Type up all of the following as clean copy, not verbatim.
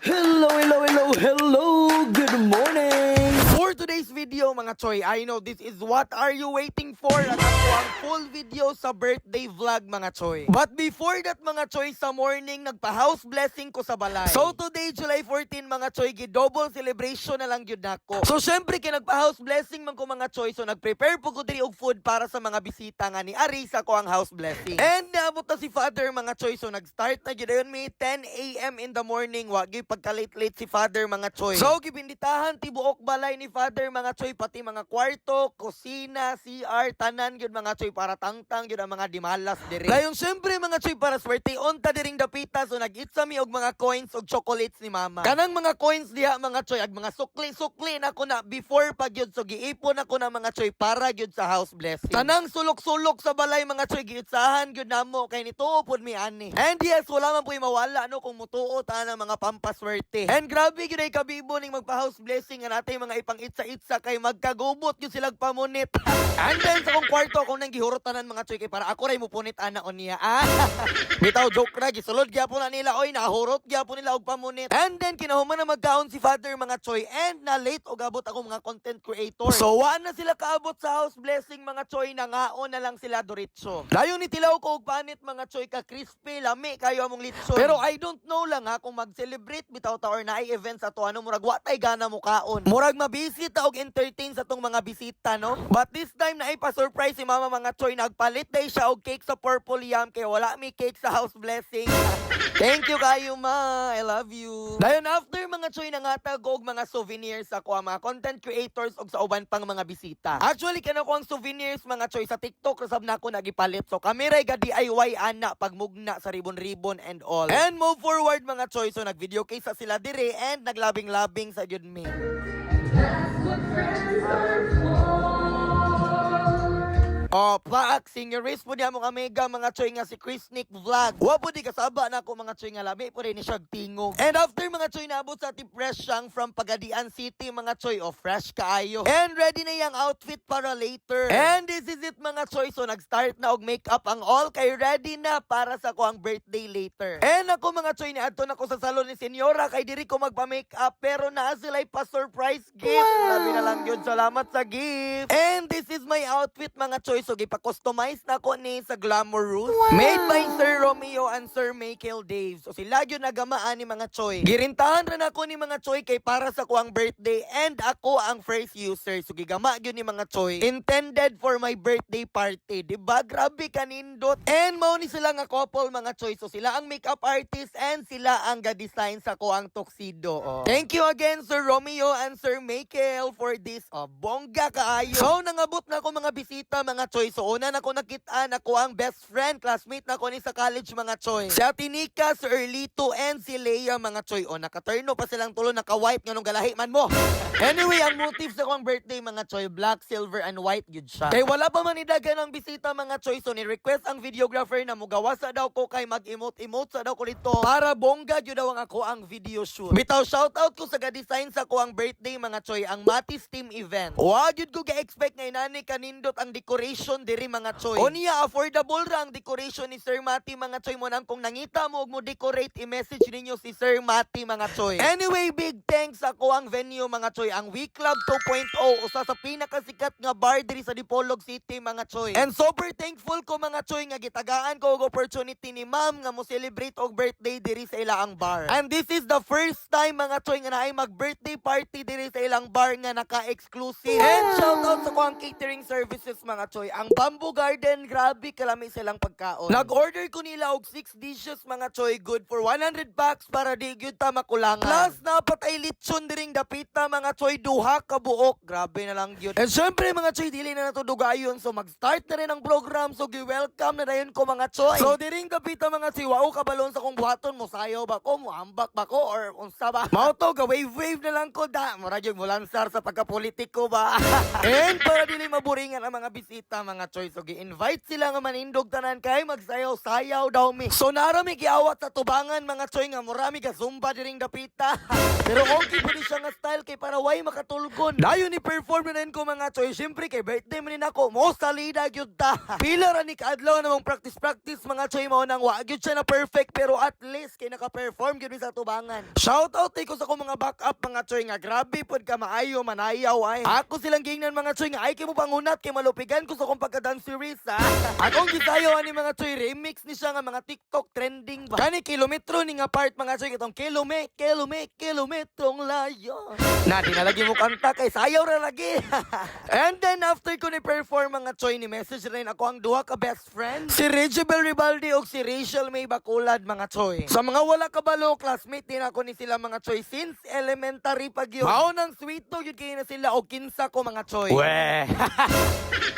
Hello, hello, hello, hello! Good morning! For today's video mga choy, I know this is what are you waiting for? At ako ang full video sa birthday vlog mga choy. But before that mga choy, sa morning nagpa-house blessing ko sa balay. So today, July 14 mga choy, gi-double celebration na lang yun ako. So syempre nagpa-house blessing man ko mga choy, so nag-prepare po ko diri og food para sa mga bisita nga ni Arisa ko ang house blessing. And naabot na si father mga choy, so nag-start na yun may 10 a.m. in the morning, wagi pagka-late si father mga choy. So gibinditahan tibuok balay ni father mga choy, pati mga kwarto, kusina, CR, tanan gyud mga choy para tangtang gyud ang mga dimalas diri. Dayon syempre mga choy para swerte onta diring dapita, so nag-itsa mi og mga coins og chocolates ni mama. Kanang mga coins diha mga choy ag mga sukli-sukli na ko na before pag gyud, so giipon ako na mga choy para gyud sa house blessing. Tanang sulok-sulok sa balay mga choy giitsahan gyud namo kay nituo pod mi ani. And yes, wala man po'y mawala no kung mutuo ta ng mga pampaswerte. And grabe gyud ay kabibo ning magpa-house blessing nga natay mga ipang-itsa-itsa kay magkagubot gyud silang pamunit. And then sa kong kwarto akong nang gihurotanan mga choy kay para ako ray mo punit ana on niya. Bitaw joke ra gisulod gyapon na nila oy, nahurot gyapon nila og pamunit. And then kinahuman na magkaon si father mga choy, and na late og abot ako mga content creator. So wa na sila kaabot sa house blessing mga choy, nangaon na lang sila diretso. Dayon ni tilaw ko og panit mga choy, ka crispy lami kayo among litson. Pero I don't know lang ha kung mag-celebrate bitaw ta or naay event sa to, ano murag wa tay gana mo kaon. Murag mabisita og entertain sa tong mga bisita no. But this time naay pa surprise si mama mga choy, nagpalit day siya og cake sa Purple Yam kay wala mi cake sa house blessing. Thank you kayo ma, I love you. Dayon after mga choy, nangatag og mga souvenirs ako ang mga content creators og sa uban pang mga bisita. Actually kana ko ang souvenirs mga choy sa TikTok rasab na ako nagipalit, so kami ray ga DIY ana pagmugna sa ribbon and all. And move forward mga choy, so nag-video case sa sila dire and naglabing-labing sa gyud me. Oh, paak, singeries po niya mong amiga mga choy nga si Chris Nick Vlog. Wa po di kasaba na ako mga choy nga labi po rin ni siyag tingog. And after mga choy naabot sa ati fresh siyang from Pagadian City mga choy, o fresh kaayo. And ready na yung outfit para later. And this is it mga choy, so nag-start na og makeup ang all kay ready na para sa ko ang birthday later. And ako mga choy, niadto na ko sa salon ni Senyora kay diri ko magpa-makeup pero naa sila'y pa-surprise gift. Labi na lang yun, salamat sa gift. And this is my outfit mga choy, so gipa-customize na ko ni sa Glamorous. Made by Sir Romeo and Sir Michael Dave. So sila yun nagamaan ni mga choy. Girintahan rin ako ni mga choy kay para sa ko ang birthday and ako ang first user. So gigama yun ni mga choy. Intended for my birthday party. Diba? Grabe kanindot. And mao ni sila nga couple mga choy. So sila ang makeup artist and sila ang ga-design sa ko ang tuxedo. Oh. Thank you again Sir Romeo and Sir Michael for this. Oh, bongga kaayo. So nangabot na ako mga bisita mga choy. So una na ko nakitaan ako ang best friend, classmate na ko ni sa college mga choy. Si Atinika, si Erlito, and si Leia mga choy. O nakaturno pa silang tulo, naka-white nga nung galahi man mo. Anyway, ang motifs sa kong birthday mga choy, black, silver, and white yun siya. Kay wala pa man idagan ang bisita mga choy, so ni-request ang videographer na mugawa sa daw ko kay mag-emote-emote sa daw ko dito para bongga yun daw ang ako ang video shoot. Bitaw shoutout ko sa ga-design sa ko ang birthday mga choy, ang Matis Team Event. Wag yun ko ga-expect nga inani kanindot ang decoration diri mga choy. O niya, affordable ra ang decoration ni Sir Mati mga choy mo nang kung nangita mo og mo decorate, i-message ninyo si Sir Mati mga choy. Anyway, big thanks ako ang venue mga choy, ang We Club 2.0, usa sa pinakasikat nga bar diri sa Dipolog City mga choy. And super thankful ko mga choy nga gitagaan ko og opportunity ni ma'am nga mo celebrate og birthday diri sa ilang bar. And this is the first time mga choy nga naay mag-birthday party diri sa ilang bar nga naka-exclusive. And shoutout sa ko ang catering services mga choy. Ang Bamboo Garden, grabe kalami silang pagkaon. Nag-order ko nila og 6 dishes mga choy, good for 100 bucks para di gyud ta makulangan. Plus napatay lechon diring dapita mga choy, duha ka buok. Grabe na lang gyud. And syempre mga choy, dili na nato dugayon, so mag-start na rin ang program, so gi-welcome na dayon ko mga choy. So diring dapita mga choy, wow kabalon sa kong buhaton mo, sayaw ba ko, muambak ba ko, or unsa ba? Mao to, ga-wave-wave na lang ko da. Mura yung mulansar sa pagkapolitiko ba? And para dili maburingan ang mga bisita pista mga choy. So gi-invite sila nga manindog tanan kay magsayaw-sayaw daw mi. So narami giawat sa tubangan mga choy nga murami ka zumba diring dapita. Pero okay pa siya nga style kay para way makatulgon. Dayon ni perform na rin ko mga choy. Siyempre kay birthday man nako mo salida gyud ta. Pila ra ni kaadlaw namang practice mga choy mao nang wa gyud siya na perfect pero at least kay naka-perform gyud mi sa tubangan. Shout out ko sa akong mga backup mga choy nga grabe pod ka maayo manayaw ay. Ako silang gingnan mga choy nga ay kay mo pangunat kay malupigan ko sa akong pagka-dance series ha. Akong gisayaw ani mga choy remix ni siya nga mga TikTok trending ba. Kani kilometro ni nga part mga choy itong kilometrong layo. Na dinalagi mo kanta kay sayaw ra lagi. And then after ko ni perform mga choy ni message rin ako ang duha ka best friend. Si Regibel Ribaldi o si Rachel May Bacolad mga choy. Sa mga wala kabalo classmate din ako ni sila mga choy since elementary pag yun. Mao nang sweet to yun kayo na sila o kinsa ko mga choy. Weh.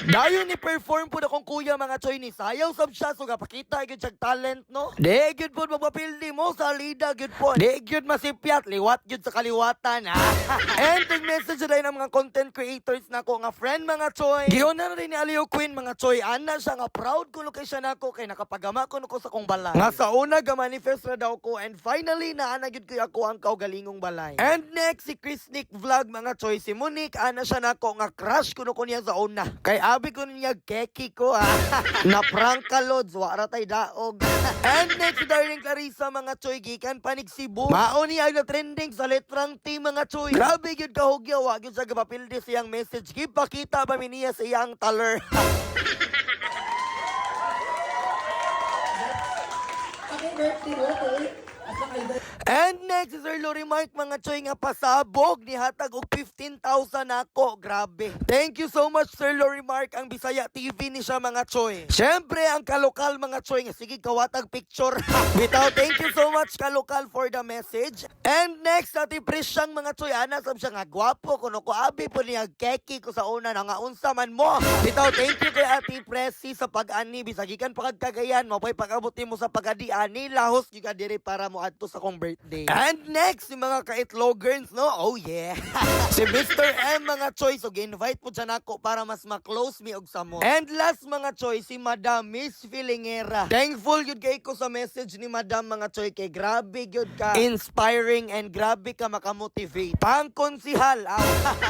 Dayon ni perform po akong kuya mga choy ni sayaw sab siya so gapakita gyud siyang talent no. Di gyud po magpapildi mo sa lida gyud po. Di gyud masipyat liwat gyud sa kaliwatan ha. And the message rin ng mga content creators nako nga friend mga choy. Giyon na rin ni Aliyo Queen mga choy ana siya nga proud ko location nako kay nakapagama ko sa kong balay. Nga sa una ga manifest ra daw ko and finally naana gyud ko ako ang kaugalingong balay. And next si Chris Nick Vlog mga choy si Monique ana siya nako nga crush ko niya sa una. Kay abi ko niya keki ko ha. Na prank ka lods wara tay daog. And next si Darling Clarissa mga choy gikan panig Cebu. Mao niya na trending sa letrang T mga choy. Grabe gyud kahugya wa gyud sa gapapildi siyang message gipakita ba mi niya sa iyang taler. And next is Sir Lori Mark mga choy nga pasabog ni hatag og 15,000 ako. Grabe. Thank you so much Sir Lori Mark ang Bisaya TV ni siya mga choy. Syempre ang kalokal mga choy nga sige kawatag picture. Bitaw thank you so much kalokal for the message. And next ati Prisyang mga choy ana sab siya nga gwapo kuno ko abi po niya keki ko sa una nga unsa man mo. Bitaw thank you kay Ati Presi sa pag-ani bisagikan pagkagayan mo pay pag-abuti mo sa pagadi-ani lahos gyud ka diri para mo adto sa kong birthday. And next, si mga ka-itlogers, no? Oh yeah. Si Mr. M mga choice, so invite po dyan ako para mas ma-close me og samo. And last mga choice, si Madam Miss Filingera. Thankful yun kay ko sa message ni Madam mga choice, kay grabe yun ka inspiring and grabe ka makamotivate. Pang konsihal,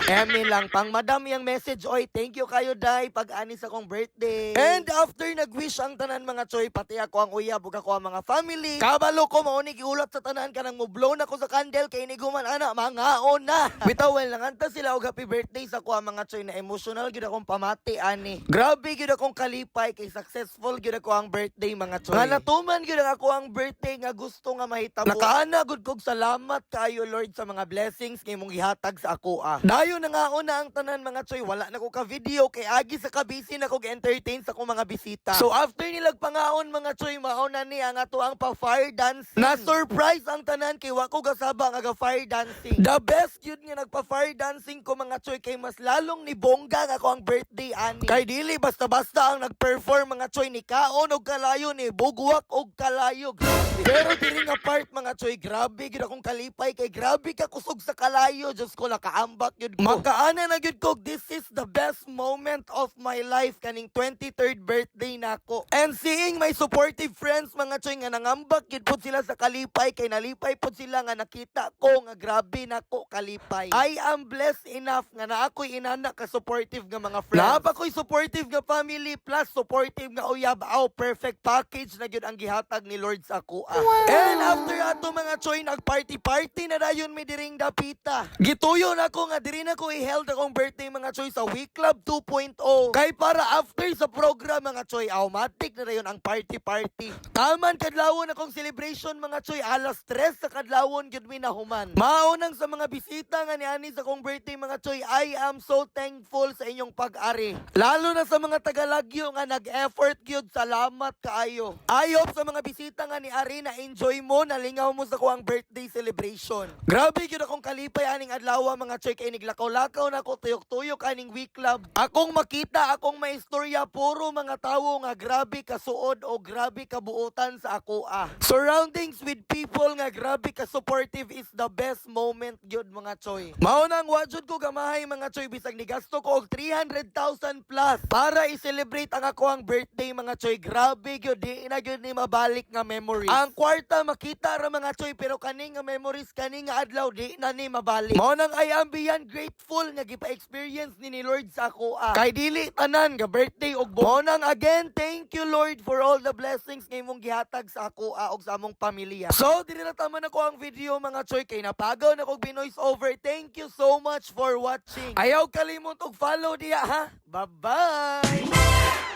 Emi lang, pang Madam yung message, oy, thank you kayo day, pag-ani sa kong birthday. And after nag-wish ang tanan mga choice, pati ako ang uyab, ug ako ang mga family, kabalo ko maunig iulat sa tanan kanang mo blow na ko sa candle kay ni guman ana mga ona. Bitaw well nanganta sila og happy birthday sa ko mga choy na emotional gyud akong pamati ani. Grabe gyud akong kalipay kay successful gyud ako ang birthday mga choy. Nga natuman gyud ako ang birthday nga gusto nga mahitabo. Nakaana gud kog salamat kaayo Lord sa mga blessings nga imong gihatag sa ako Dayon na nga una ang tanan mga choy wala na ko ka video kay agi sa kabisi na kog entertain sa akong mga bisita. So after nilag pangaon mga choy mauna ni ang ato ang pa-fire dance. Na surprise ang tanan kay wa ko gasaba nga ga-fire dancing. The best yun nga nagpa-fire dancing ko mga choy kay mas lalong ni bongga nga ko ang birthday ani. Kay dili basta-basta ang nag-perform mga choy ni kaon og kalayo ni bugwak og kalayo. Pero diri nga part mga choy grabe gyud akong kalipay kay grabe ka kusog sa kalayo. Just ko nakaambak gyud ko. Makaana na gyud ko this is the best moment of my life kaning 23rd birthday nako. And seeing my supportive friends mga choy nga nangambak gyud pud sila sa kalipay kay nalipay pud sila nga nakita ko nga grabe nako kalipay. I am blessed enough nga na ako'y inana ka supportive nga mga friends. Naapa ko'y supportive nga family plus supportive nga uyab. Perfect package na gyud ang gihatag ni Lord sa ako. Wow. And after ato mga choy nagparty-party na dayon mi diring dapita. Gituyo na ko nga diri na ko i-held akong birthday mga choy sa Week Club 2.0. Kay para after sa program mga choy automatic na dayon ang party-party. Taman kadlawon akong celebration mga choy alas 3 sa kadlawon gyud mi nahuman. Maunang sa mga bisita nga niani sa kong birthday mga choy, I am so thankful sa inyong pag-ari. Lalo na sa mga tagalagyo nga nag-effort gyud, salamat kaayo. I hope sa mga bisita nga ni Ari na enjoy mo, nalingaw mo sa kuang birthday celebration. Grabe gyud akong kalipay aning adlaw mga choy kay niglakaw-lakaw na ko tuyok-tuyok aning Week Club. Akong makita akong maistorya puro mga tawo nga grabe kasuod o grabe kabuotan sa ako Surroundings with people nga grabe ka supportive is the best moment gyud mga choy. Mao nang wa jud ko gamahay mga choy bisag ni gasto ko og 300,000 plus para i-celebrate ang ako ang birthday mga choy. Grabe gyud di na gyud ni mabalik nga memories. Ang kwarta makita ra mga choy pero kani nga memories kani nga adlaw di na ni mabalik. Mao nang I am beyond grateful nga gipa-experience ni Lord sa ako. Kay dili tanan nga birthday og mao nang again thank you Lord for all the blessings nga imong gihatag sa ako og sa among pamilya. So dili na tama na ko ang video mga choy kay napagaw na kog binoise over. Thank you so much for watching. Ayaw kalimot og follow diya ha. Bye bye.